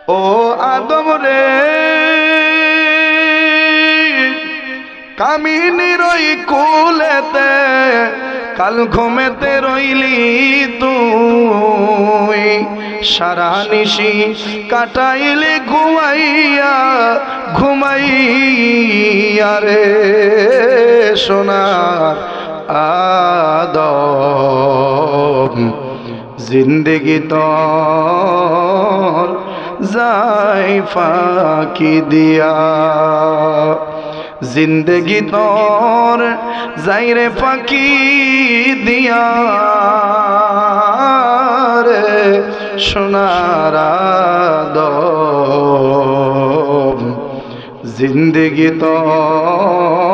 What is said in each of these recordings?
ও আদম রে কামিনীর ওই কুলেতে কাল ঘুমেতে রইলি তুই সারা নিশি কাটাইলে ঘুমাইয়া ঘুমাইয়া রে সোনার আদম জিন্দেগি তোর যাই ফাঁকি দিয়া জিন্দেগি তোর যাই রে ফাঁকি দিয়া রে সোনার আদম জিন্দেগি তোর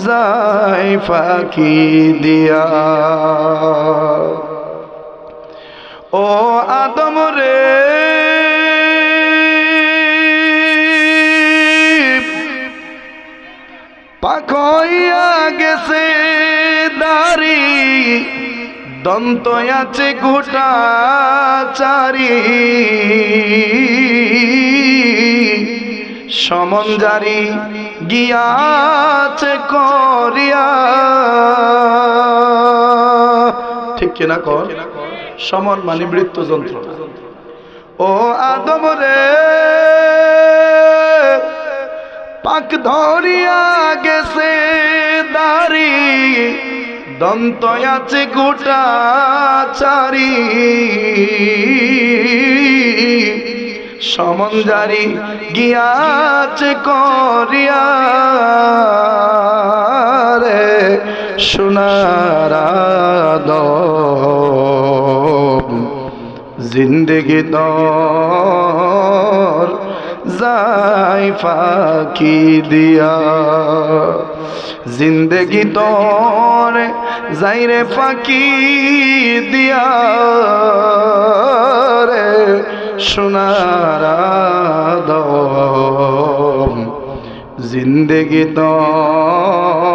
যাই ফাঁকি দিয়া ও আদম রে পাক হইয়া গেছে দাড়ি দন্ত আছে গোটা চারি সমন জারি গিয়াছে করিয়া ঠিক কিনা কর সমন মানে মৃত্যু যন্ত্রণা ও আদম রে পাক ধরিয়া গেছে দাড়ি দন্ত আছে গোটা চারি সমন জারি গিয়াছে করিয়া রে সোনার আদম জিন্দেগি তোর যাই ফাঁকি দিয়া জিন্দেগি তোর যাই রে ফাঁকি দিয়া রে সোনার আদম জিন্দেগি তোর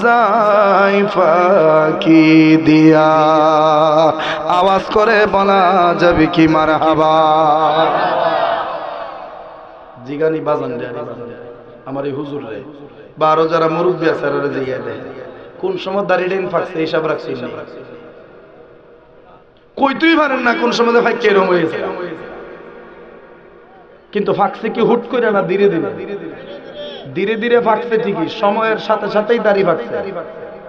যাই ফাঁকি দিয়া আওয়াজ করে বলা যাবে কি মারহাবা জিগানি বাজান রে আমার এই হুজুর রে বা আরো যারা মুরব্বী আছে তারা জিগাই দেয় কোন সময় দাড়ি ডেন ফাঁকছে হিসাব রাখছি না কইতেই পারেন না কোন সময় ফাঁক এরকম হয়েছে কিন্তু ফাঁকছে কি হুট করে না ধীরে ধীরে ধীরে ধীরে ফাঁকছে ঠিকই সময়ের সাথে সাথেই দাড়ি ফাঁকছে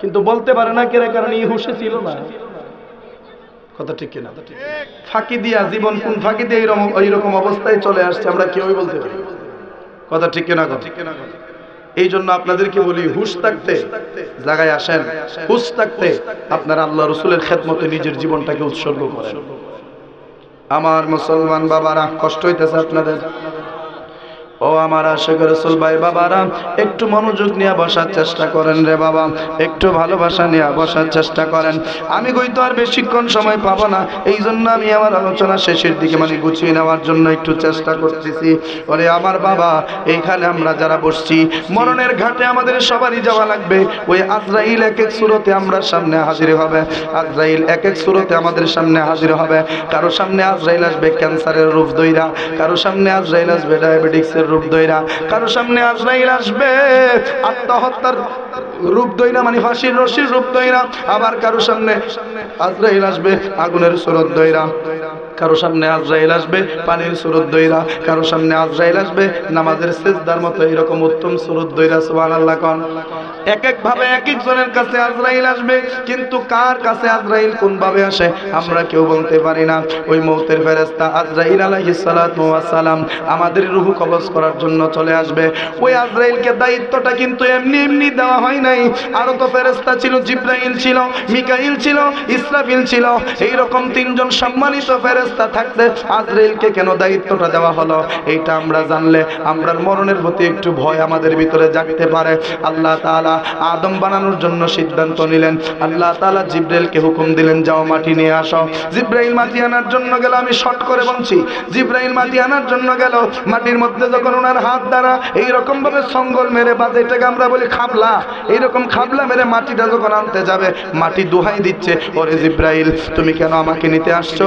কিন্তু বলতে পারে না কেন কারণ এই হুশে ছিল না কথা ঠিক কিনা ফাঁকি দিয়া জীবন কোন ফাঁকি দিয়ে এইরকম অবস্থায় চলে আসছে আমরা কেউই বলতে পারি কথা ঠিক কিনা কথা এই জন্য আপনাদেরকে বলি হুশ থাকতে জায়গায় আসেন হুশ থাকতে আপনারা আল্লাহ রসুলের খেদমতে নিজের জীবনটাকে উৎসর্গ করেন আমার মুসলমান বাবারা কষ্ট হইতেছে আপনাদের ও আমার আশিক রাসূল ভাই বাবারা একটু মনোযোগ নিয়ে বসার চেষ্টা করেন রে বাবা একটু ভালোবাসা নিয়ে বসার চেষ্টা করেন আমি কইতো আর বেশিক্ষণ সময় পাবো না এই জন্য আমি আমার আলোচনা শেষের দিকে মানে গুছিয়ে নেওয়ার জন্য একটু চেষ্টা করতেছি ওরে আমার বাবা এইখানে আমরা যারা বসছি মরণের ঘাটে আমাদের সবারই যাওয়া লাগবে ওই আজরাইল এক এক সূরতে আমরা সামনে হাজির হবে আজরাইল এক এক সূরতে আমাদের সামনে হাজির হবে কারো সামনে আজরাইল আসবে ক্যান্সারের রূপ ধইরা কারো সামনে আজরাইল আসবে ডায়াবেটিক্সের রূপ ধইরা কারো সামনে আজরাইল আসবে আত্মহত্যার রূপ ধইরা মানে ফাঁসির রশির রূপ ধইরা আবার কারো সামনে আজরাইল আসবে আগুনের সুরত ধইরা কারো সামনে আজরাইল আসবে পানির সুরত ধইরা কারো সামনে আজরাইল আসবে নামাজের সিজদার মতো এরকম উত্তম সুরত ধইরা সুবহানাল্লাহ কোন এক এক ভাবে এক একজনের কাছে আজরাইল আসবে কিন্তু কার কাছে আজরাইল কোন ভাবে আসে আমরা কেউ বলতে পারি না ওই মউতের ফেরেশতা আজরাইল আলাইহিস সালাতু ওয়াস সালাম আমাদের রূহ কবজ করার জন্য চলে আসবে ওই আজরাইলকে দায়িত্বটা কিন্তু এমনি এমনি দেওয়া হয় নাই আরো তো ফেরেশতা ছিল জিবরাইল ছিল মিকাইল ছিল ইসরাফিল ছিল এই রকম তিনজন সম্মানিত ফেরেশতা থাকতে আজরাইলকে কেন দায়িত্বটা দেওয়া হলো এইটা আমরা জানলে আমরার মরণের প্রতি একটু ভয় আমাদের ভিতরে জাগতে পারে আল্লাহ তাআলা তাআলা আদম বানানোর জন্য সিদ্ধান্ত নিলেন। আল্লাহ তাআলা জিবরাইলকে হুকুম দিলেন, যাও মাটি নিয়ে আসো। জিবরাইল মাটি আনার জন্য গেল। আমি শর্ট করে বলছি, জিবরাইল মাটি আনার জন্য গেল। মাটির মধ্যে যখন ওনার হাত দ্বারা এইরকম ভাবে সঙ্গল মেরে বাজে, এটাকে আমরা বলি খাবলা, এইরকম খাবলা মেরে মাটিটা যখন আনতে যাবে, মাটি দোহাই দিচ্ছে, ওরে জিবরাইল তুমি কেন আমাকে নিতে আসছো?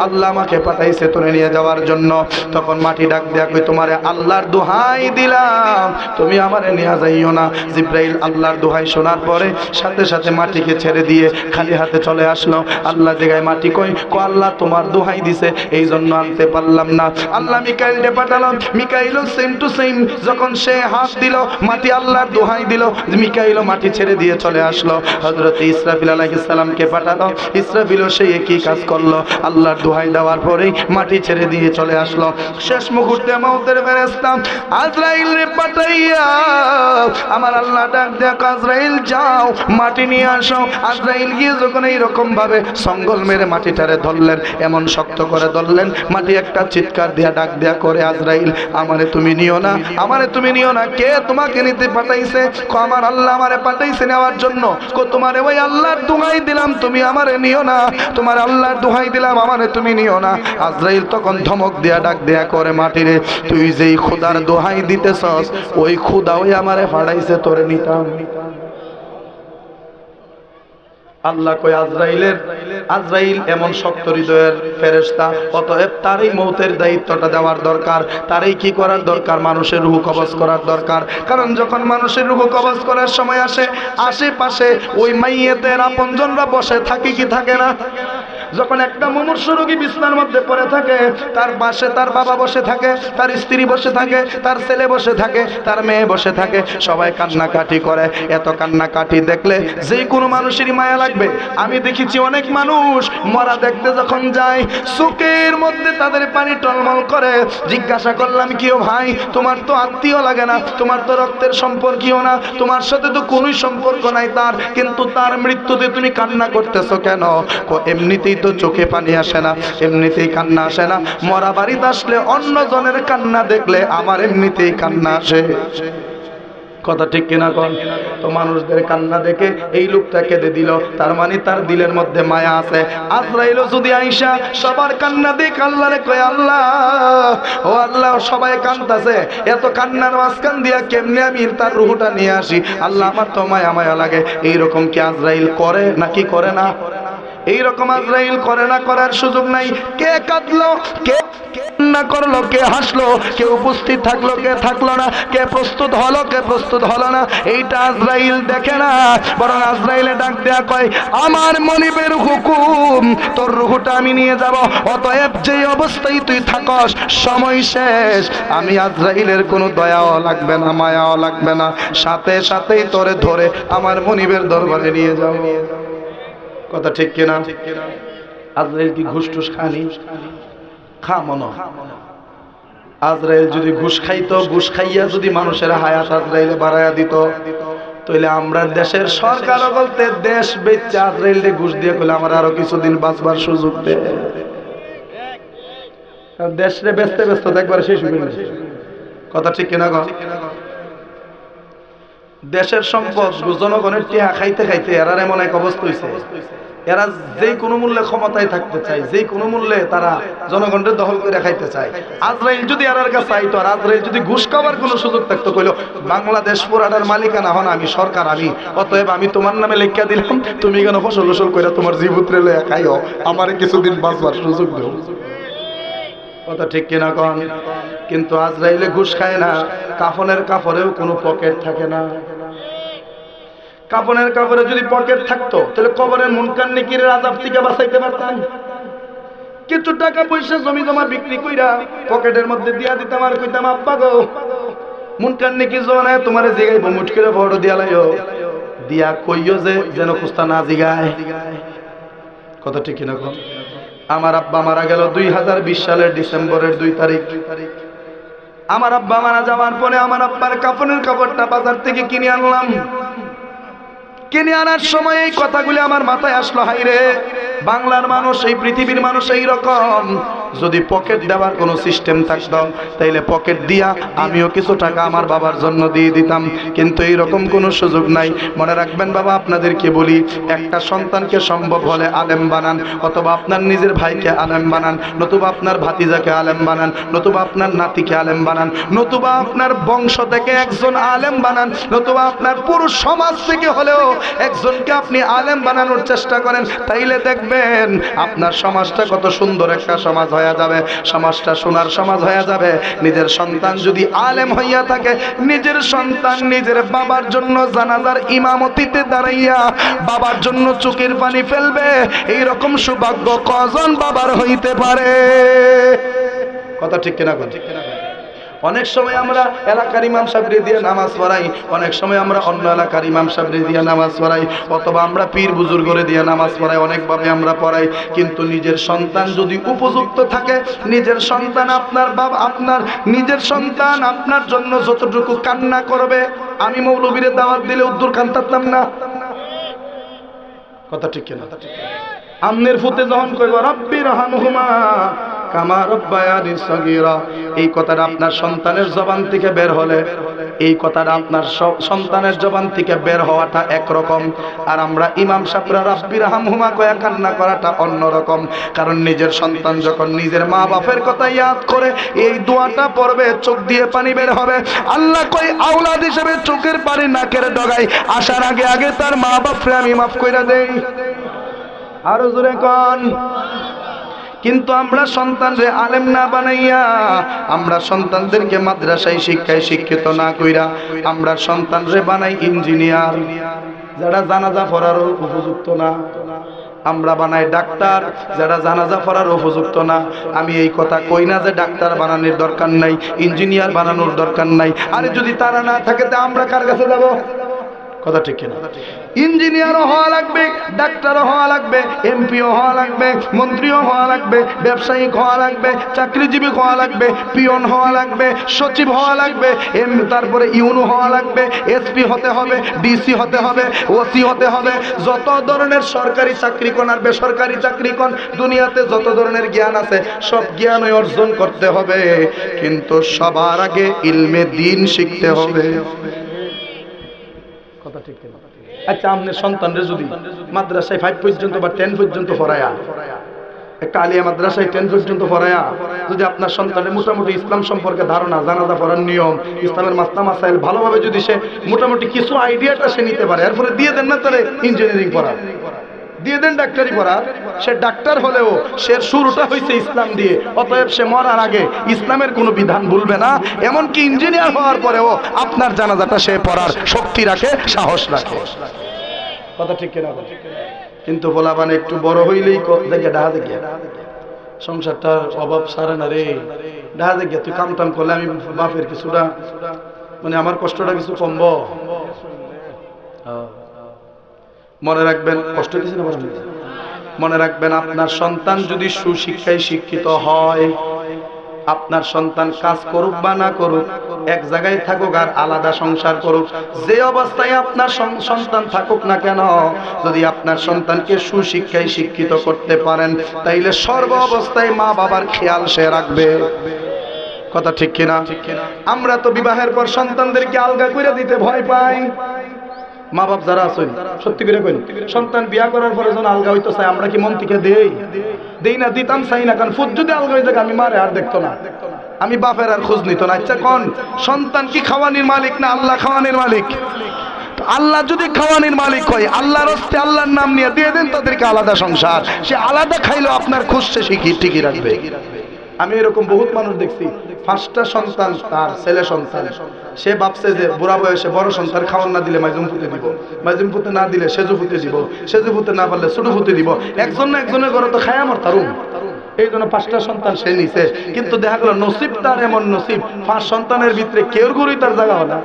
আল্লাহ আমাকে পাঠাইছে তোরে নিয়ে যাওয়ার জন্য। তখন মাটি ডাক দেয়া কই, তোমারে আল্লাহর দোহাই দিলাম, তুমি আমারে নিয়ে যাইও না। জিবরাইল আল্লাহর দোহাই শোনার পরে সাথে সাথে মাটিকে ছেড়ে দিয়ে খালি হাতে চলে আসলো। আল্লাহ জায়গায় মাটি কই, আল্লাহ তোমার দোহাই দিছে এই জন্য আনতে পারলাম না। আল্লাহ মিকাইলকে পাঠালাম, মিকাইল সেম টু সেম, যখন সে হাত দিল মাটি আল্লাহর দোহাই দিল, মিকাইল মাটি ছেড়ে দিয়ে চলে আসলো। হযরত ইসরাফিল আলাইহিস সালামকে পাঠালো, ইসরাফিলও সেই একই কাজ করলো, আল্লাহর দোহাই দেওয়ার পরেই মাটি ছেড়ে দিয়ে চলে আসলো। শেষ মুহূর্তে মওতের ফেরেশতা আজরাইলকে পাঠাইয়া আমার আল্লাহ ডাক দেয়া, আজরাইল যাও মাটি নিয়ে আসো। আজরাইল গিয়ে যখন এইরকম ভাবে সঙ্গল মেরে মাটিটারে ধরলেন, এমন শক্ত করে ধরলেন, মাটি একটা চিৎকার দিয়া ডাক দেয়া করে, আজরাইল আমারে তুমি নিও না, আমারে তুমি নিও না। কে তোমাকে নিতে পাঠাইছে? আমার আল্লাহ আমারে পাঠাইছে নেওয়ার জন্য। তোমারে ওই আল্লাহর দোহাই দিলাম, তুমি আমারে নিও না, তোমার আল্লাহর দোহাই দিলাম, আমারে তুমি নিও না। আজরাইল তখন ধমক দিয়া ডাক দেয়া করে, মাটিরে তুই যেই খোদার দোহাই দিতেছস, ওই খোদা ওই আমারে পাঠাইছে তোরে নিতাম। আল্লাহ কই আজরাইল এমন শক্ত হৃদয়ের ফেরেশতা, অতএব তারই মৌতের দায়িত্বটা দেওয়ার দরকার, তারই কি করার দরকার, মানুষের রূহ কবজ করার দরকার। কারণ যখন মানুষের রূহ কবজ করার সময় আসে, আশেপাশে ওই মাইয়েতের আপনজনরা বসে থাকে কি থাকে না? যখন একটা মুমূর্ষু রোগী বিছানার মধ্যে পড়ে থাকে, তার পাশে তার বাবা বসে থাকে, তার স্ত্রী বসে থাকে, তার ছেলে বসে থাকে, তার মেয়ে বসে থাকে, সবাই কান্নাকাটি করে। এত কান্নাকাটি দেখলে যে কোনো মানুষেরই মায়া লাগবে। আমি দেখেছি অনেক মানুষ মরা দেখতে যখন যায়, চোখের মধ্যে তাদের পানি টলমল করে। জিজ্ঞাসা করলাম, কিও ভাই, তোমার তো আত্মীয় লাগে না, তোমার তো রক্তের সম্পর্কীয় না, তোমার সাথে তো কোনোই সম্পর্ক নাই তার, কিন্তু তার মৃত্যুতে তুমি কান্না করতেছো কেন? এমনিতেই তো চোখে পানি আসে না, এমনিতেই কান্না আসে না, মরা বাড়িতে আসলে অন্য জনের কান্না দেখলে আমার এমনিতেই কান্না আসে। কথা ঠিক কিনা কোন? তো মানুষদের কান্না দেখে এই লোকটা কেঁদে দিল, তার মানে তার দিলের মধ্যে মায়া আছে। আজরাইল যদি আইসা সবার কান্না দেখ আল্লাহরে কয়, আল্লাহ ও আল্লাহ সবাই কান্দাছে, এত কান্নার মাঝখান দিয়া কেমনে আমি তার রূহটা নিয়ে আসি? আল্লাহ আমার তো মায়া মায়া লাগে। এইরকম কি আজরাইল করে নাকি করে না? এইরকম আজরাইল করে না, করার সুযোগ নাই। কে কাঁদলো, কে না করলো, কে হাসলো, কে উপস্থিত থাকলো, কে থাকলো না, কে প্রস্তুত হলো, কে প্রস্তুত হলো না, এইটা আজরাইল দেখে না। বরং আজরাইলে ডাক দেয়া কয়, আমার মনিবের হুকুম, তোর রূহটা আমি নিয়ে যাব, অতএব যেই অবস্থায় তুই থাকস সময় শেষ। আমি আজরাইলের কোনো দয়াও লাগবে না, মায়াও লাগবে না, সাথে সাথেই তোরে ধরে আমার মনিবের দরবারে নিয়ে যাব। কথা ঠিক কিনা? আজরাইল কি ঘুষ টুস খানি? খা মনো। আজরাইল যদি ঘুষ খাইতো, ঘুষ খাইয়া যদি মানুষের হায়াত আজরাইলে বাড়াইয়া দিত, তাহলে আমরা দেশের সরকার বলতে দেশ বেচে আজরাইলে ঘুষ দিয়ে কইলে আমার আরো কিছুদিন বাঁচবার সুযোগ দে। দেশরে বেচতে ব্যস্ত একবার শেষ হয়ে গেল। কথা ঠিক কিনা গো? দেশের সম্পদ জনগণের টিহা খাইতে খাইতে এরার এমন এক অবস্থা হয়েছে, এরা যে কোনো মূল্যে ক্ষমতায় থাকতে চায়, যে কোনো মূল্যে তারা জনগণের দখল করে খাইতে চায়। আজরাইল যদি এরার কাছে আইতো, আর আজরাইল যদি ঘুষ খাওয়ার কোনো সুযোগ থাকতো, কইল বাংলাদেশ পুরাটার মালিকানা হন আমি, সরকার আমি, অতএব আমি তোমার নামে লেখা দিলাম, তুমি কেন ফসল ফসল করে তোমার জীবুত্রে লইয়া খাইও, আমার কিছুদিন বাঁচবার সুযোগ দেও। কথা ঠিক কিনা কন? কিন্তু আজরাইলে ঘুষ খায় না। কাফনের কাপড়েও কোনো পকেট থাকে না। কাফনের কাপড়ে যদি পকেট থাকতো, তাহলে কবরের মুনকার নেকিরের আযাব থেকে বাঁচাইতে পারতাম। কিছু টাকা পয়সা জমি জমা বিক্রি কইরা পকেটের মধ্যে দিয়া দিতাম, আর কইতাম, আব্বা গো মুনকার নেকি জমানায় তোমারে জিগাইবো, মুট করে বড় দিয়া লাইও, দিয়া কইও যে যেন কুস্তা না জিগায়। কথা ঠিক কিনা কন? আমার আব্বা মারা গেল 2020 সালের ডিসেম্বরের 2 তারিখ। আমার আব্বা মারা যাওয়ার পরে আমার আব্বার কাফনের কাপড়টা বাজার থেকে কিনে আনলাম। কিনে আনার সময় এই কথাগুলি আমার মাথায় আসলো, হাইরে বাংলার মানুষ, এই পৃথিবীর মানুষ এই রকম। যদি পকেট দেওয়ার কোনো সিস্টেম থাকতো তাইলে পকেট দিয়া আমিও কিছু টাকা আমার বাবার জন্য দিয়ে দিতাম, কিন্তু এই রকম কোনো সুযোগ নাই। মনে রাখবেন বাবা, আপনাদেরকে বলি, একটা সন্তানকে সম্ভব হলে আলেম বানান, অথবা আপনার নিজের ভাইকে আলেম বানান, নতুবা আপনার ভাতিজাকে আলেম বানান, নতুবা আপনার নাতিকে আলেম বানান, নতুবা আপনার বংশ থেকে একজন আলেম বানান, নতুবা আপনার পুরো সমাজ থেকে হলেও একজনকে আপনি আলেম বানানোর চেষ্টা করেন, তাইলে দেখবেন আপনার সমাজটা কত সুন্দর একটা সমাজ হয়ে যাবে, সমাজটা সোনার সমাজ হয়ে যাবে। নিজের সন্তান যদি আলেম হইয়া থাকে, নিজের সন্তান নিজের বাবার জন্য জানাজার ইমামতিতে দাঁড়াইয়া বাবার জন্য চোখের পানি ফেলবে, এই রকম সৌভাগ্য কজন বাবার হইতে পারে? কথা ঠিক কিনা? অনেক সময় আমরা এলাকার ইমাম সাহেবরে দিয়ে নামাজ পড়াই, অনেক সময় আমরা অন্য এলাকার ইমাম সাহেবরে দিয়ে নামাজ পড়াই, অথবা আমরা পীর বুজুর্গরে দিয়ে নামাজ পড়াই, অনেকভাবে আমরা পড়াই। কিন্তু নিজের সন্তান যদি উপযুক্ত থাকে, নিজের সন্তান আপনার বাবা, আপনার নিজের সন্তান আপনার জন্য যতটুকু কান্না করবে, আমি মৌলবীরে দাওয়াত দিলে উদ্দুর কান্তাতাম না। কথা ঠিক কিনা? আমনের ফুতে যখন কইব রব্বি রহমহুমা কামা রব্বায়ানি সগীরা, এই কথাটা আপনার সন্তানের জবান থেকে বের হলে, এই কথাটা আপনার সন্তানের জবান থেকে বের হওয়াটা একরকম, আর আমরা ইমাম সাহেবরা রব্বি রহমহুমা কয়া কান্না করাটা অন্যরকম। কারণ নিজের সন্তান যখন নিজের মা বাপের কথা ইয়াদ করে এই দোয়াটা পড়বে, চোখ দিয়ে পানি বের হবে। আল্লাহ কই আওলাদ হিসেবে চোখের পানি নাকের ডগায় আসার আগে আগে তার মা বাপরে আমি মাফ কইরা দেই। আরো জোরে কোন। কিন্তু আমরা সন্তানরে আলেম না বানাইয়া, আমরা সন্তানদেরকে মাদ্রাসায় শিক্ষায় শিক্ষিত না কইরা আমরা সন্তানরে বানাই ইঞ্জিনিয়ার, যারা জানাজা পড়ার উপযুক্ত না। আমরা বানাই ডাক্তার, যারা জানাজা পড়ার উপযুক্ত না। আমি এই কথা কই না যে ডাক্তার বানানোর দরকার নাই, ইঞ্জিনিয়ার বানানোর দরকার নাই। আরে যদি তারা না থাকে তা আমরা কার কাছে যাব? কথা ঠিক কিনা? ইঞ্জিনিয়ারও হওয়া লাগবে, ডাক্তারও হওয়া লাগবে, এমপিও হওয়া লাগবে, মন্ত্রীও হওয়া লাগবে, ব্যবসায়িক হওয়া লাগবে, চাকরিজীবী হওয়া লাগবে, পিয়ন হওয়া লাগবে, সচিব হওয়া লাগবে, তারপরে ইউনো হওয়া লাগবে, এসপি হতে হবে, ডিসি হতে হবে, ওসি হতে হবে। যত ধরনের সরকারি চাকরি কোন আর বেসরকারি চাকরি কোন, দুনিয়াতে যত ধরনের জ্ঞান আছে সব জ্ঞানই অর্জন করতে হবে, কিন্তু সবার আগে ইলমে দ্বীন শিখতে হবে। কথা ঠিক কিনা? আচ্ছা, আপনার সন্তানরে যদি মাদ্রাসায় 5 পর্যন্ত বা 10 পর্যন্ত পড়ায়া, একটা আলিয়া মাদ্রাসায় 10 পর্যন্ত পড়ায়া যদি আপনার সন্তানের মোটামুটি ইসলাম সম্পর্কে ধারণা, জানাজা পড়ার নিয়ম, ইসলামের মাসলা মাসাইল ভালোভাবে যদি সে মোটামুটি কিছু আইডিয়াটা সে নিতে পারে, এরপরে দিয়ে দেন না তারে ইঞ্জিনিয়ারিং পড়া, দিয়ে দেন ডাক্তারি পড়া। সে ডাক্তার হলেও সে শুরুটা হয়েছে ইসলাম দিয়ে, অতএব সে মরার আগে ইসলামের কোনো বিধান ভুলবে না। এমনকি ইঞ্জিনিয়ার হওয়ার পরেও আপনার জানাজাটা সে পড়ার শক্তি রাখে, সাহস রাখে। কথা ঠিক কিনা? কিন্তু বলাবান একটু বড় হইলেই ডাহা দেখিয়া সংসারটার অভাব সারে না রে, ডাহা দেখিয়া তুই কাম টাম করলে আমি বাপের কিছুটা মানে আমার কষ্টটা কিছু কমবো। মনে রাখবেন, কষ্ট কিছু না, মনে রাখবেন আপনার সন্তান যদি সুশিক্ষায় শিক্ষিত হয়, আপনার সন্তান কাজ করুক বা না করুক, এক জায়গায় থাকুক আর আলাদা সংসার করুক, যে অবস্থায় আপনার সন্তান থাকুক না কেন, যদি আপনার সন্তানকে সুশিক্ষায় শিক্ষিত করতে পারেন, তাইলে সর্ব অবস্থায় মা বাবার খেয়াল সে রাখবে। কথা ঠিক কিনা? আমরা তো বিবাহের পর সন্তানদেরকে আলগা করে দিতে ভয় পাই। মা বাপ যারা আছেন সত্যি করে কইন, সন্তান বিয়া করার পরে যখন আলগা হইতো চাই, আমরা কি মন থেকে দেই না? দিতাম চাই না, কারণ ফুট যদি আলগা হয়ে যায় আমি মারে আর দেখতো না, আমি বাপের আর খোঁজ নিত না। আচ্ছা কোন সন্তান কি খাওয়ানির মালিক না আল্লাহ খাওয়ানির মালিক? আল্লাহ যদি খাওয়ানির মালিক হয়, আল্লাহর হস্তে আল্লাহর নাম নিয়ে দিয়ে দেন তাদেরকে আলাদা সংসার, সে আলাদা খাইলেও আপনার খোঁজ সে ঠিকই রাখবে। আমি এরকম বহুত মানুষ দেখছি, 5টা সন্তান তার ছেলে সন্তান, সে ভাবছে যে বুড়া বয়সে বড় সন্তান খাওয়ান না দিলে মাইজুম ফুতে দিব, মাইজুম ফুতে না দিলে সেজু ফুতে দিব, সেজু ফুতে না পারলে ছোট ফুতে দিব, একজন না একজনের ঘরে তো খায় আমার তারুম। এই জন্য 5টা সন্তান সে নিছে, কিন্তু দেখা গেল নসিব তার এমন নসিব 5 সন্তানের ভিতরে কেউর ঘরেই তার জায়গা হলো না।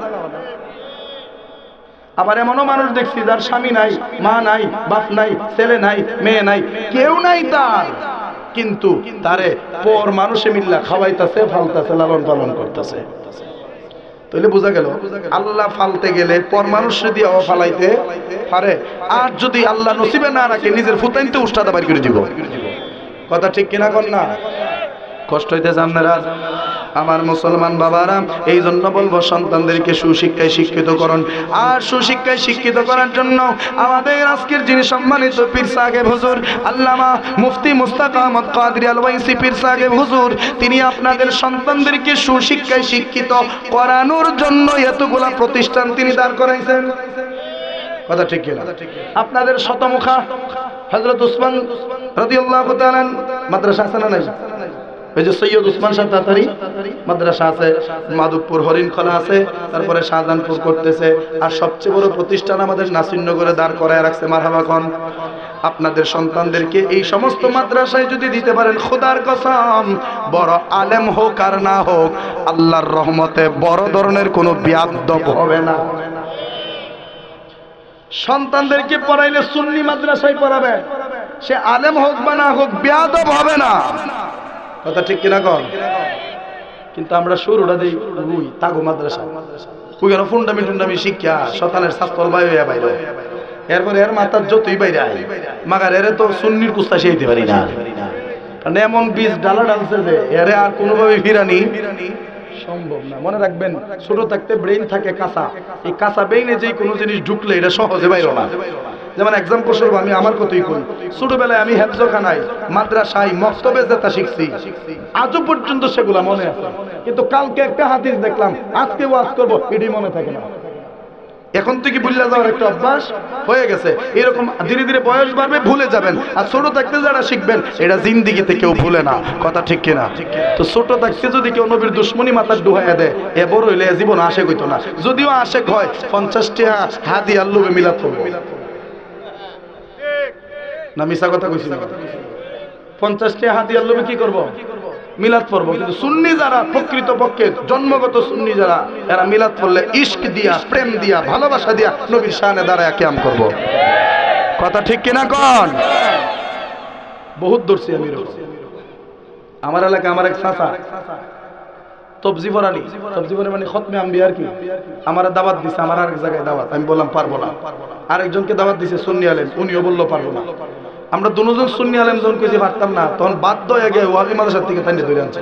আবার এমনও মানুষ দেখছি যার স্বামী নাই, মা নাই, বাপ নাই, ছেলে নাই, মেয়ে নাই, কেউ নাই তার, কিন্তু তারে পর মানুষে মিল্লা খাওয়াইতেছে, ফালতাছে, লালন পালন করতেছে। তাহলে বোঝা গেল আল্লাহ ফালতে গেলে পর মানুষের দিয়ে ফালাইতে পারে, আর যদি আল্লাহ নসিবে না রাখে নিজের ফুতাইনতে উস্তাদা বাইর করে দিব। কথা ঠিক কিনা কর না? কষ্ট হইতেছে আপনারা আমার মুসলমান বাবারা। এই জন্য বলবো সন্তানদেরকে সুশিক্ষায় শিক্ষিত করুন। আর সুশিক্ষায় শিক্ষিত করার জন্য আমাদের আজকের যিনি সম্মানিত পীর সাহেব হুজুর আল্লামা মুফতি মুস্তাক আহমদ কাদরি আল ওয়াইসি পীর সাহেব হুজুর, তিনি আপনাদের সন্তানদেরকে সুশিক্ষায় শিক্ষিত করানোর জন্য এতগুলা প্রতিষ্ঠান তিনি দাঁড় করাইছেন। কথা ঠিক কিনা? আপনাদের শতমুখা হযরত উসমান রাদিয়াল্লাহু তাআলা মাদ্রাসা আছে না নাই? ওই যে সৈয়দ উসমান শাহ তাতারি মাদ্রাসা আছে, মাধবপুর হরিণখোলা আছে, তারপরে শাহজাহানপুর করতেছে, আর সবচেয়ে বড় প্রতিষ্ঠান আমাদের নাসিরনগরে দাঁড় করায় রাখছে। মারহাবা কোন। আপনাদের সন্তানদেরকে এই সমস্ত মাদ্রাসায় যদি দিতে পারেন, খোদার কসম বড় আলেম হোক আর না হোক, আল্লাহর রহমতে বড় ধরনের কোনো বিয়াদব হবে না। সন্তানদেরকে পড়াইলে সুন্নি মাদ্রাসায় পড়াবে, সে আলেম হোক বা না হোক বিয়াদব হবে না। কথা ঠিক কিনা কর? কিন্তু আমরা শুরুটা দেই রুই তাগো মাদ্রাসা, ওইখানে ফুন্ডামি শিক্ষা শতানের শাস্তল বাইরে বাইরে, এরপরে এর মাথার যতই বাইরে আয় মাগার এরে তো সুন্নির কুস্তা সেইতে পারি না, কারণ এমন বীজ ডালা ডালছে যে এরে আর কোনোভাবে ফিরানি সম্ভব না। মনে রাখবেন, ছোট থাকতে ব্রেইন থাকে কাঁচা, এই কাঁচা ব্রেইনে যে কোনো জিনিস ঢুকলে এটা সহজে বাইরে না। যেমন এক্সাম্পল স্বরূপ আমি আমার কথাই করি, ছোটবেলায় আমি হেফজখানায় মাদ্রাসায় মক্তবে যেটা শিখছি আজও পর্যন্ত সেগুলা মনে আছে, কিন্তু কালকে একটা হাদিস দেখলাম, আজকে ওয়াজ করবো এটি মনে থাকে না। এখন থেকে ভুলে যাওয়ার একটা অভ্যাস হয়ে গেছে। এরকম ধীরে ধীরে বয়স বাড়বে, ভুলে যাবেন। আর ছোট থাকতে যারা শিখবেন এটা জিন্দিগিতে কেউ ভুলে না। কথা ঠিক কিনা? তো ছোট থাকতে যদি কেউ নবীর দুশ্মনী মাথার ডুহাইয়া দেয়, এ বড় হইলে জীবন আশেক হইতো না। যদিও আশেক হয় 50টা হাতি আল্লুবে মিলাদ করবো না, মিশা কথা কইছি না? 50টা হাতি আল্লুবে কি করবো? মিলাদ পড়বো। কিন্তু সুন্নি যারা প্রকৃত পক্ষে জন্মগত সুন্নি যারা, এরা মিলাদ পড়লে ইশক দিয়া, প্রেম দিয়া, ভালোবাসা দিয়া নবীর শানে দাঁড়ায় কিয়াম করব। কথা ঠিক কিনা কোন? বহুত দর্শি আমি আমার এলাকা, আমার এক চাচা তবজি পড়ানি, তবজি পড়ে মানে খতমে আম্বিয়ার কি, আমার দাওয়াত দিছে, আমার আরেক জায়গায় দাওয়াত, আমি বললাম পারবো না। আরেকজনকে দাওয়াত দিছে সুন্নি আলেম, উনিও বললো পারবো না। আমরা দুজন সুন্নি আলেম যখন কইছি পারতাম না, তখন বাধ্য হয়ে গিয়ে ওয়ালি মাদ্রাসার থেকে তাইনে ধরে আনছে।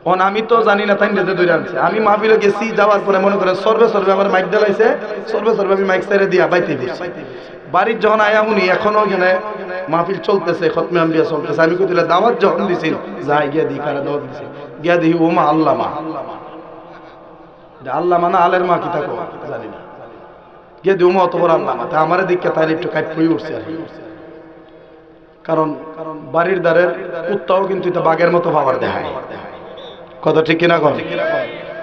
এখন আমি তো জানি না তাইনে ধরে আনছে। আমি মাহফিলে গেছি, যাওয়ার পরে মনে করেন সর্বে আমার মাইক দেলাইছে, সর্বে আমি মাইক সাইরে দিয়া বাইতে দিয়েছি। বাড়ির যখন আয়া উনি এখনো ওখানে মাহফিল চলতেছে, খতমে আম্বিয়া চলতেছে, আমি কইলে দাওয়াত যখন দিছি যাই গিয়া দিই, কারা দাওয়াত দিছি, গিয়া দেখি ওমা আল্লামা, আল্লামা না আলের মা কি থাকো জানি না, গিয়ে দিও মা অত বড় আল্লামা। তা আমার দিককে তাই একটু কাট হয়ে উঠছে আর কি। কারণ বাড়ির দ্বারের কুত্তাও কিন্তু এটা বাঘের মতো বাবার দেখায়। কথা ঠিক কিনা কন?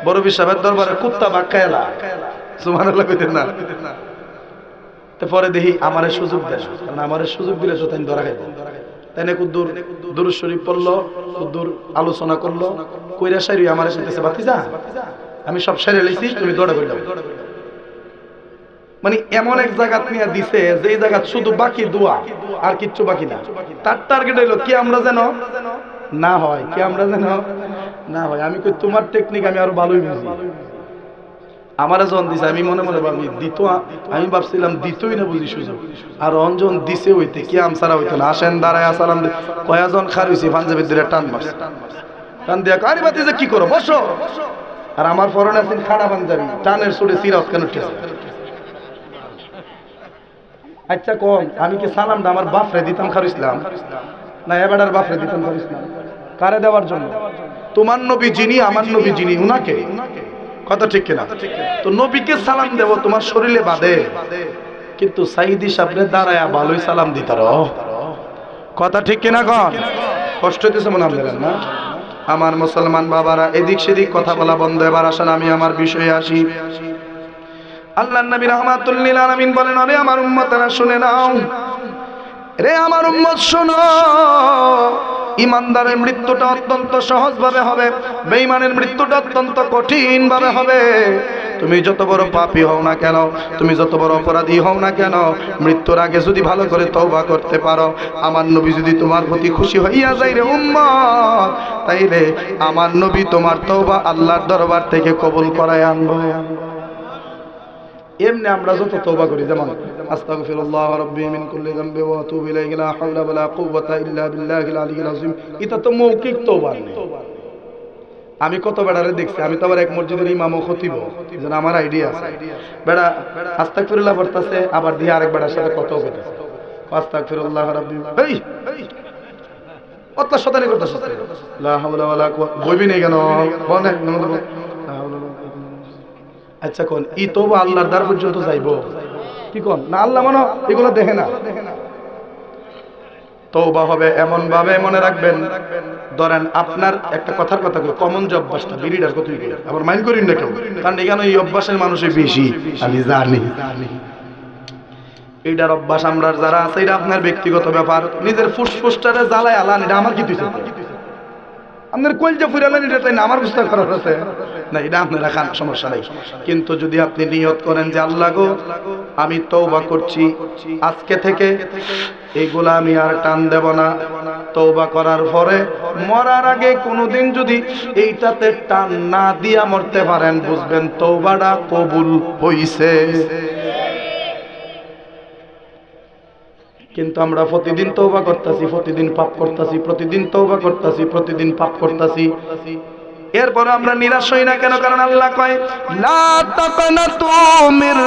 বড় সাহেবের দরবারে কুত্তা বাঘ খায়লা, সুবহানাল্লাহ কইতেন না? পরে দেখি আমারে সুযোগ দেয়, কারণ আমারে সুযোগ দিলে তো তাই ধরা খাইতেন। তাই না কুদ্দুর দুরূদ শরীফ পড়লো, কুদ্দুর আলোচনা করলো, কইরা সারি আমারে কইতেছে বাতিজা আমি সব সাইরে লইছি, তুমি দৌড়া কইলাম। মানে এমন এক জায়গা নিয়ে দিছে যে জায়গা শুধু বাকি দোয়া আর কিচ্ছু বাকি না। তার টার্গেট হইলো কি আমরা যেন না হয়, কি আমরা যেন না হয়। আমি কই তোমার টেকনিক আমি আরো ভালোই বুঝি। আমারে যখন দিছে আমি মনে মনে ভাবি দিত, আমি ভাবছিলাম দিতই না বুঝি সুযোগ, আর অঞ্জন দিছে হইতে কি আমসারা হইতো না। আসেন দাঁড়ায় সালাম কয়াজন খার হইছে, পাঞ্জাবির দিলে টান মারছে, টান দিয়া আরে বাতি যে কি করো বসো। আর আমার পরনে আছেন খাড়া পাঞ্জাবি, টানের সুরে সিরাজ কেন উঠেছে। আচ্ছা কোন আমি কি সালামটা আমার বাপরে দিতাম খার ইসলাম না এবারের বাপরে দিতাম খার ইসলাম? কারে দেওয়ার জন্য? তোমার নবী যিনি, আমার নবী যিনি, উনাকে। কথা ঠিক কিনা? তো নবীকে সালাম দেব তোমার শরীরে বাদে, কিন্তু সাইদি সাহেবরে দাঁড়ায়া ভালোই সালাম দিতার। কথা ঠিক কিনা কন? কষ্ট হইতেছে মনে আপনাদের না? আমার মুসলমান বাবারা এদিক সেদিক কথা বলা বন্ধ। এবার আসেন আমি আমার বিষয়ে আসি। আল্লাহর নবী রাহমাতুল লিল আলামিন বলেন, আরে আমার উম্মতেরা শুনে নাও, রে আমার উম্মত শোনো, ইমানদারের মৃত্যুটা অত্যন্ত সহজভাবে হবে, বেঈমানের মৃত্যুটা অত্যন্ত কঠিনভাবে হবে। তুমি যত বড় পাপী হও না কেন, তুমি যত বড় অপরাধী হও না কেন, মৃত্যুর আগে যদি ভালো করে তওবা করতে পারো, আমার নবী যদি তোমার প্রতি খুশি হইয়া যায় রে উম্মত, তাইলে আমার নবী তোমার তওবা আল্লাহর দরবার থেকে কবুল করায় আনবো। এমনি আমরা যত তওবা করি, যেমন আস্তাগফিরুল্লাহ রাব্বি মিন কুল্লি যামবি ওয়া আতুবু ইলাইহি লা হাওলা ওয়া লা কুওয়াতা ইল্লা বিল্লাহিল আলিয়্যিল আযীম, এটা তো মৌখিক তওবা নেই। আমি কত বেড়ারে দেখছি, আমি তো আবার এক মসজিদের ইমাম ও খতিব, যেন আমার আইডিয়া আছে। বেড়া আস্তাগফিরুল্লাহ পড়তেছে, আবার দিয়ে আরেক বেড়ার সাথে কথা বলতেছে, আস্তাগফিরুল্লাহ রাব্বি, এই অত শতানি করতেছে, লা হাওলা ওয়া লা কুওয়াতা, বইবি নেই কেন বলে না। আচ্ছা কোন ই তওবা আল্লাহর দ্বার পর্যন্ত যাইবো কি কোন না? আল্লাহ মনে এগুলো দেখে না। তওবা হবে এমন ভাবে, মনে রাখবেন, ধরেন আপনার একটা কথার কথা কই, কমন যে অভ্যাসটা বিড়িটার কথাই কই, আবার মাইন্ড করেন না কেউ, কারণ এখানে এই অভ্যাসের মানুষই বেশি, আমি জানি। এইটার অভ্যাস আমরা যারা আছে, এটা আপনার ব্যক্তিগত ব্যাপার। নিজের ফুসফুসটারে জ্বালায় আলান, এটা আমার কি দিছে? আপনার কলজা ফুরালেন, এটা তাই না আমার বুঝতে করার আছে না, এটা আপনারা খান, সমস্যা নাই। কিন্তু যদি আপনি নিয়ত করেন যে আল্লাহ গো, আমি তওবা করছি, আজকে থেকে এইগুলা আমি আর টান দেব না, তওবা করার পরে মরার আগে কোনোদিন যদি এইটাতে টান না দিয়া মরতে পারেন, বুঝবেন তওবাটা কবুল হইছে। কিন্তু আমরা প্রতিদিন তওবা করতেছি, প্রতিদিন পাপ করতেছি, প্রতিদিন তওবা করতেছি, প্রতিদিন পাপ করতেছি, এরপরে আমরা নিরাশ হই না কেন? কারণ আল্লাহ কয় লা তাকনাতু মির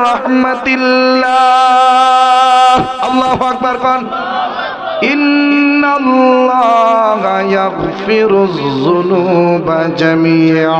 রাহমাতিল্লাহ। আল্লাহু আকবার কোন। ইন্নাল্লাহা ইয়াগফিরুয যুনুবা জামিআ।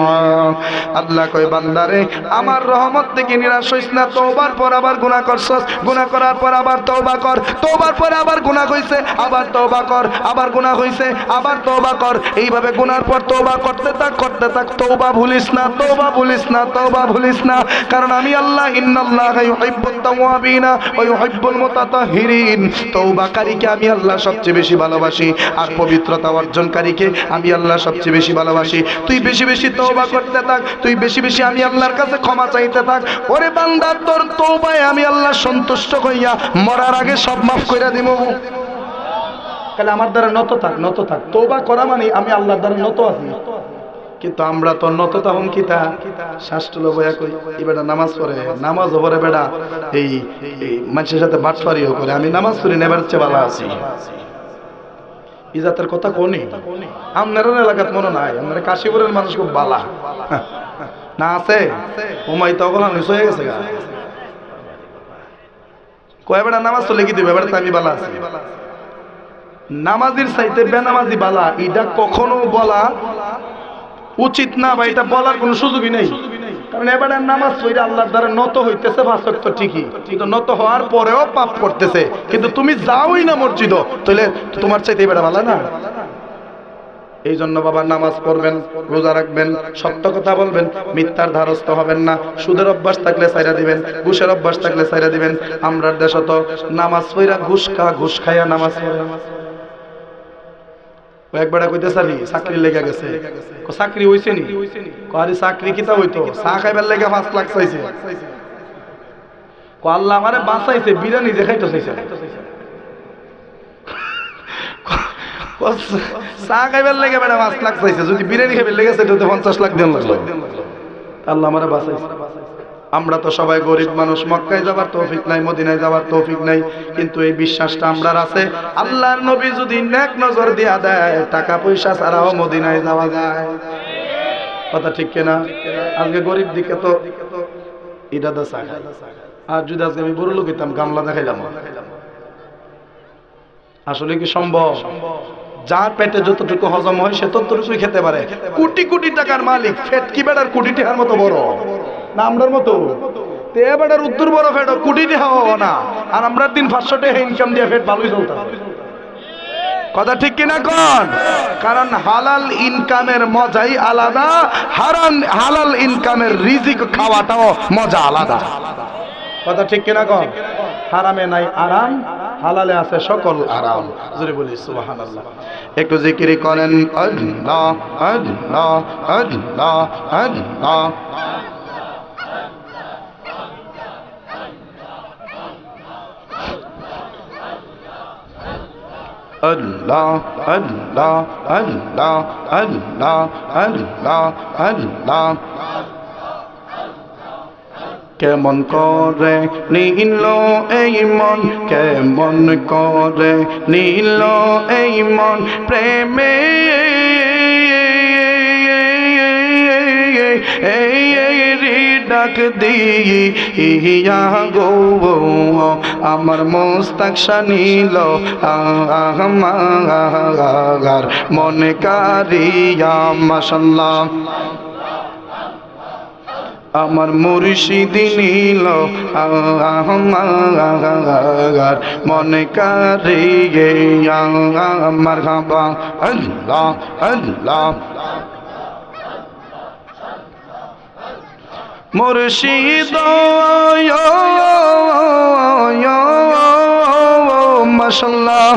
আল্লাহ কয় বান্দারে, আমার রহমত থেকে নিরাশ হইস না। তওবার পর আবার গুনাহ করছস, গুনাহ করার পর আবার তওবা কর, তওবার পর আবার গুনাহ হইছে, আবার তওবা কর, আবার গুনাহ হইছে, আবার তওবা কর, এইভাবে গুনার পর তওবা করতে থাক, করতে থাক। তওবা ভুলিস না, তওবা ভুলিস না, তওবা ভুলিস না, কারণ আমি আল্লাহ ইন্নাল্লাহা ইউহিব্বুত তাওয়াবিনা ওয়া ইউহিব্বুল মুতাতাহহিরিন। তওবাকারীকে আমি আল্লাহ সবচেয়ে বেশি ভালোবাসি, আর পবিত্রতা অর্জনকারীকে আমি আল্লাহ সবচেয়ে বেশি ভালোবাসি। তুই বেশি বেশি তওবা করতে থাক, তুই বেশি বেশি আমি আল্লাহর কাছে ক্ষমা চাইতে থাক। ওরে বান্দা, তোর তওবায় আমি আল্লাহ সন্তুষ্ট হইয়া মরার আগে সব মাফ কইরা দিব। তাহলে আমার দ্বারা নত থাক, নত থাক। তওবা করা মানে আমি আল্লাহর দ্বারা নত আছি। কিন্তু আমরা তো নত তখন কিতা শাস্ত্র বয়া কই, এই বেটা নামাজ পড়ে, নামাজ পড়ে বেটা এই মানুষের সাথে বাটফারিও করে, আমি নামাজ পড়ি না, এবার চেয়ে ভালো আছি। ইজাতের কথা কোনি আপনার এলাকাত মনে নাই, আপনার কাশীপুরের মানুষ খুব বালা না আছে, ওমাই তখন আমি হয়ে গেছে গা, কয় বেটা নামাজ তো লিখে দিবে, বেটা আমি বালা আছি। নামাজির চাইতে বেনামাজি বালা, এটা কখনো বলা উচিত না, বা এটা বলার কোনো সুযোগই নেই। কারণ এবারে নামাজ পড়ে আল্লাহর দ্বারা নত হইতেছে, পাঁচ ওয়াক্ত ঠিকই, কিন্তু নত হওয়ার পরেও পাপ করতেছে, কিন্তু তুমি যাওই না মসজিদ, তাহলে তোমার চাইতে এবারে ভালো না। এই জন্য বাবা নামাজ পড়বেন, রোজা রাখবেন, সত্য কথা বলবেন, মিথ্যার ধারস্থ হবেন না। সুদের অভ্যাস থাকলে ছাইরা দিবেন, ঘুষের অভ্যাস থাকলে ছাইরা দিবেন। আমরার দেশে তো নামাজ পড়া ঘুষ খাইয়া নামাজ পড়ে। একবার কইতে চালি চাকরি লেগে গেছে, চাকরি হইছে নি? আরে চাকরি কিতা হইতো, চা খাইবার লেগে 5 লাখ চাইছে। আল্লাহ আমারে বাঁচাইছে, বিরিয়ানি যে খাইতে চাইছে। চা খাইবার লেগে বেটা 5 লাখ চাইছে, যদি বিরিয়ানি খাইবার লেগে সেটা 50 লাখ দেন লাগলো। আল্লাহ আমারে বাঁচাইছে। আমরা তো সবাই গরিব মানুষ, মক্কায় যাবার তৌফিক নাই, মদিনায় যাবার তৌফিক নাই, কিন্তু এই বিশ্বাসটা আমরার আছে, আল্লাহর নবী যদি নেক নজর দিয়া দেয়, টাকা পয়সা ছাড়াও মদিনায় যাওয়া যায়। কথা ঠিক কিনা? আজকে গরিব দিকে তো এটা দা চায়, আর যদি আজকে আমি বড় লোক হইতাম গামলা দেখাইলাম। আসলে কি সম্ভব? যার পেটে যতটুকু হজম হয় সে ততটুকুই খেতে পারে। কোটি কোটি টাকার মালিক, ফেট কি বেটার কোটি টাকার মতো বড় না আমরার মতো? বেটার উত্তর বড় ফেট, কোটি টাকা হওয়া না, আর আমরা 500 টাকা ইনকাম দিয়ে ফেট ভালোই চলতাম। কথা ঠিক কিনা কোন? কারণ হালাল ইনকামের মজাই আলাদা, হালাল ইনকামের রিজিক খাওয়াটাও মজা আলাদা। কথা ঠিক কিনা কোন? হারামে নাই আরাম, হালালে আছে সকল আরাম। জোরে বলি সুবহানাল্লাহ। একটু জিকির করেন আল্লাহ আল্লাহ আল্লাহ আল্লাহ। আল্লাহ আল্লাহ আল্লাহ আল্লাহ আল্লাহ আল্লাহ। কেমন করে নীল এই মন, কেমন করে নীল এই মন প্রেমে ডাক দিয়া গো আমার মোস্তাক শানিল আমার মনে কারিয়া মাশাআল্লাহ আমার মুর্শিদ নীল আমার মনে কারিয়া মারহাবা আল্লাহ আল্লাহ। মুর্শিদ মাশাআল্লাহ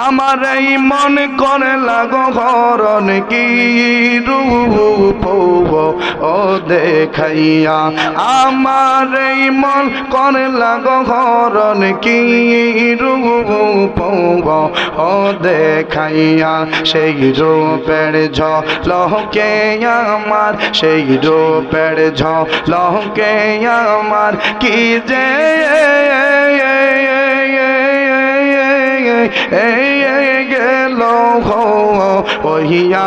আমার এই মন করে লাগো হরণ কি রূপ ও দেখাইয়া, আমার এই মন করে লাগো হরণ কি রূপ ও দেখাইয়া, সেই রূপের ঝলকে আমার, সেই রূপের ঝলকে আমার কি যে গেল ওহিয়া